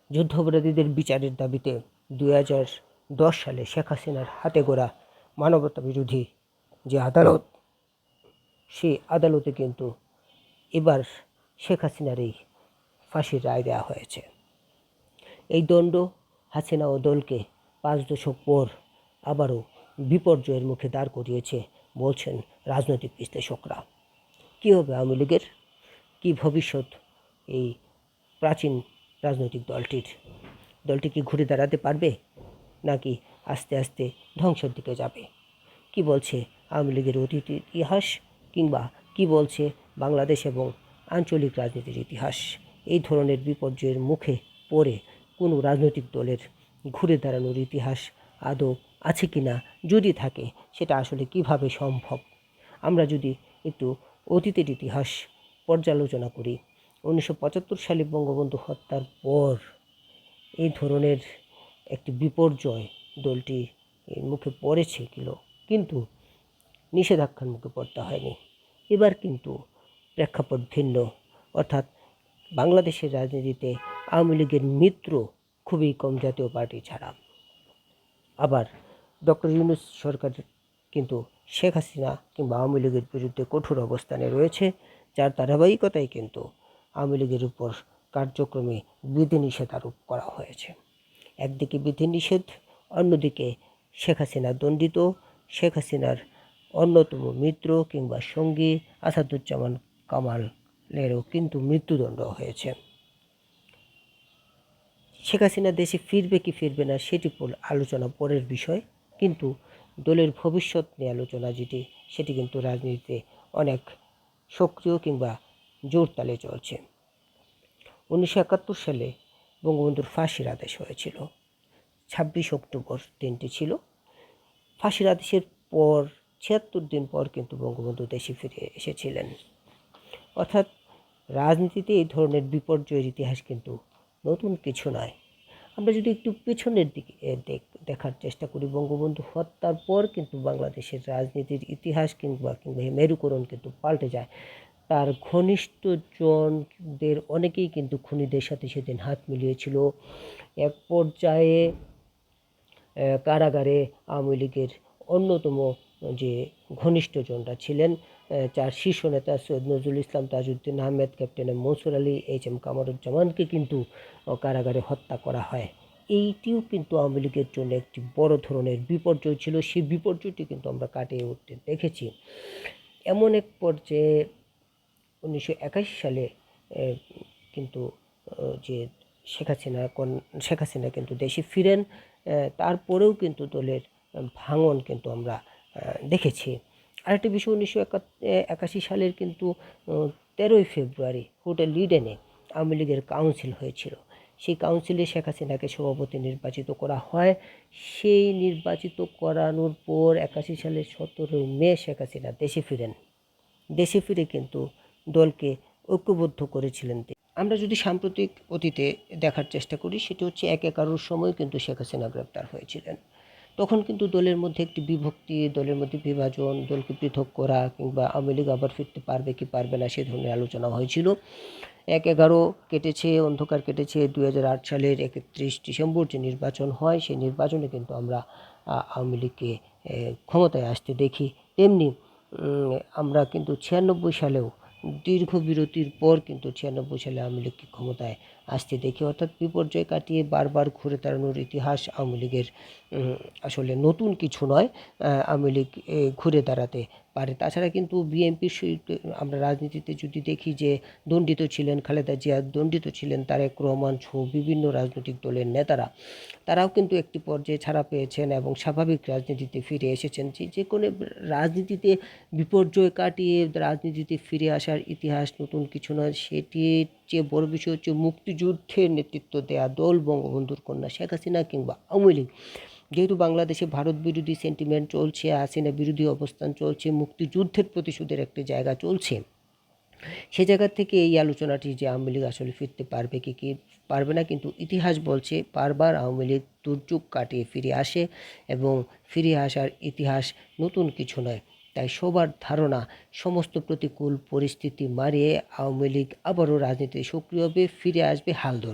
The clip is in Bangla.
যুদ্ধাপরাধীদের বিচারের দাবিতে 2010 সালে শেখ হাসিনার হাতে গড়া মানবতা বিরোধী যে আদালত, সেই আদালতে কিন্তু এবার শেখ হাসিনার এই ফাঁসির রায় দেওয়া হয়েছে। এই দণ্ড হাসিনা ও দলকে 5 দশক পর আবারও বিপর্যয়ের মুখে দাঁড় করিয়েছে বলছেন রাজনৈতিক বিশ্লেষকরা। কী হবে আওয়ামী লীগের, কী ভবিষ্যৎ এই প্রাচীন রাজনৈতিক দলটি কি ঘুরে দাঁড়াতে পারবে, নাকি আস্তে আস্তে ধ্বংসের দিকে যাবে? কি বলছে আওয়ামী লীগের অতীত ইতিহাস, কিংবা কি বলছে বাংলাদেশ এবং আঞ্চলিক রাজনীতির ইতিহাস? এই ধরনের বিপর্যয়ের মুখে পড়ে কোনো রাজনৈতিক দলের ঘুরে দাঁড়ানোর ইতিহাস আদৌ আছে কি না, যদি থাকে সেটা আসলে কিভাবে সম্ভব? আমরা যদি একটু অতীতের ইতিহাস পর্যালোচনা করি, 1975 সালে বঙ্গবন্ধু হত্যার পর এই ধরনের একটি বিপর্যয় দলটি মুখে পড়েছে কিন্তু নিষেধাজ্ঞার মুখে পড়তে হয়নি। এবার কিন্তু প্রেক্ষাপট ভিন্ন, অর্থাৎ বাংলাদেশের রাজনীতিতে আওয়ামী লীগের মিত্র খুবই কম জাতীয় পার্টি ছাড়া। আবার ডক্টর ইউনূস সরকার কিন্তু শেখ হাসিনা কিংবা আওয়ামী লীগের বিরুদ্ধে কঠোর অবস্থানে রয়েছে, যার ধারাবাহিকতায় কিন্তু আওয়ামী লীগের উপর কার্যক্রমে বিধিনিষেধ আরোপ করা হয়েছে। একদিকে বিধিনিষেধ, অন্যদিকে শেখ হাসিনা দণ্ডিত, শেখ হাসিনার অন্যতম মিত্র কিংবা সঙ্গী আসাদুজ্জামান কামালেরও কিন্তু মৃত্যুদণ্ড হয়েছে। শেখ হাসিনা দেশে ফিরবে কি ফিরবে না সেটি আলোচনা পরের বিষয়, কিন্তু দলের ভবিষ্যৎ নিয়ে আলোচনা সেটি কিন্তু রাজনীতিতে অনেক সক্রিয় কিংবা জোর তালে চলছে। 1971 সালে বঙ্গবন্ধুর ফাঁসির আদেশ হয়েছিল। 26 অক্টোবর দিনটি ছিল। ফাঁসির আদেশের পর 76 দিন পর কিন্তু বঙ্গবন্ধু দেশে ফিরে এসেছিলেন। অর্থাৎ রাজনীতিতে এই ধরনের বিপর্যয়ের ইতিহাস কিন্তু নতুন কিছু নয়। আমরা যদি একটু পেছনের দিকে দেখার চেষ্টা করি, বঙ্গবন্ধু হত্যার পর কিন্তু বাংলাদেশের রাজনীতির ইতিহাস কিংবা মেরুকরণ কিন্তু পাল্টে যায়। তার ঘনিষ্ঠজনদের অনেকেই কিন্তু খুনিদের সাথে সেদিন হাত মিলিয়েছিল। এক পর্যায়ে কারাগারে আওয়ামী লীগের অন্যতম যে ঘনিষ্ঠজনরা ছিলেন, যার শীর্ষ নেতা সৈয়দ নজরুল ইসলাম, তাজউদ্দিন আহমেদ, ক্যাপ্টেন মনসুর আলী, এইচ.এম. কামরুজ্জামানকে কিন্তু কারাগারে হত্যা করা হয়। এইটিও কিন্তু আওয়ামী লীগের জন্য একটি বড় ধরনের বিপর্যয় ছিল। সেই বিপর্যয়টি কিন্তু আমরা কাটিয়ে উঠতে দেখেছি। এমন এক পর্যায়ে 1981 সালে কিন্তু যে শেখ হাসিনা কিন্তু দেশে ফিরেন। তারপরেও কিন্তু দলের ভাঙন কিন্তু আমরা দেখেছি। আরেকটি বিষয়, 1981 সালের কিন্তু 13ই ফেব্রুয়ারি হোটেল লিডেনে আওয়ামী লীগের কাউন্সিল হয়েছিল। সেই কাউন্সিলে শেখ হাসিনাকে সভাপতি নির্বাচিত করা হয়। সেই নির্বাচিত করানোর পর 81 সালের 17 মে শেখ হাসিনা দেশে ফিরেন। দেশে ফিরে কিন্তু দলকে ঐক্যবদ্ধ করেছিলেন। আমরা যদি সাম্প্রতিক অতীতে দেখার চেষ্টা করি, সেটি হচ্ছে 1/11 সময় কিন্তু শেখ হাসিনা গ্রেপ্তার হয়েছিলেন। তখন কিন্তু দলের মধ্যে একটি বিভক্তি, দলের মধ্যে বিভাজন, দলকে পৃথক করা কিংবা আওয়ামী লীগ আবার ফিরতে পারবে কি পারবে না সে ধরনের আলোচনা হয়েছিল। 1/11 কেটেছে, অন্ধকার কেটেছে। 2008 সালের 31 ডিসেম্বর যে নির্বাচন হয়, সেই নির্বাচনে কিন্তু আমরা আওয়ামী লীগকে ক্ষমতায় আসতে দেখি। তেমনি আমরা কিন্তু 96 সালেও দীর্ঘ বিরতির পর কিন্তু 96 সালে আওয়ামী লীগকে ক্ষমতায় আসতে দেখি। অর্থাৎ বিপর্যয় কাটিয়ে বারবার ঘুরে দাঁড়ানোর ইতিহাস আওয়ামী লীগের আসলে নতুন কিছু নয়। আওয়ামী লীগ ঘুরে দাঁড়াতে পারে। তাছাড়া কিন্তু বিএনপির আমরা রাজনীতিতে যদি দেখি যে দণ্ডিত ছিলেন খালেদা জিয়া, দণ্ডিত ছিলেন তারেক রহমান সহ বিভিন্ন রাজনৈতিক দলের নেতারা, তারাও কিন্তু একটি পর্যায়ে ছাড়া পেয়েছেন এবং স্বাভাবিক রাজনীতিতে ফিরে এসেছেন। যে কোনো রাজনীতিতে বিপর্যয় কাটিয়ে রাজনীতিতে ফিরে আসার ইতিহাস নতুন কিছু নয়। সেটির চেয়ে বড় বিষয় হচ্ছে মুক্তিযুদ্ধের নেতৃত্ব দেয়া দল বঙ্গবন্ধুর কন্যা শেখ হাসিনা কিংবা আওয়ামী লীগ। যেহেতু বাংলাদেশে ভারত বিরোধী সেন্টিমেন্ট চলছে, হাসিনা বিরোধী অবস্থান চলছে, মুক্তিযুদ্ধের প্রতিশোধের একটি জায়গা চলছে, সে জায়গা থেকে এই আলোচনাটি যে আওয়ামী লীগ আসলে ফিরতে পারবে কি পারবে না, কিন্তু ইতিহাস বলছে বারবার আওয়ামী লীগ দুর্যোগ কাটিয়ে ফিরে আসে এবং ফিরে আসার ইতিহাস নতুন কিছু নয়। তাই সবার ধারণা সমস্ত প্রতিকূল পরিস্থিতি মারিয়ে আওয়ামী লীগ আবারও রাজনীতিতে সক্রিয় হবে, ফিরে আসবে হাল ধরে।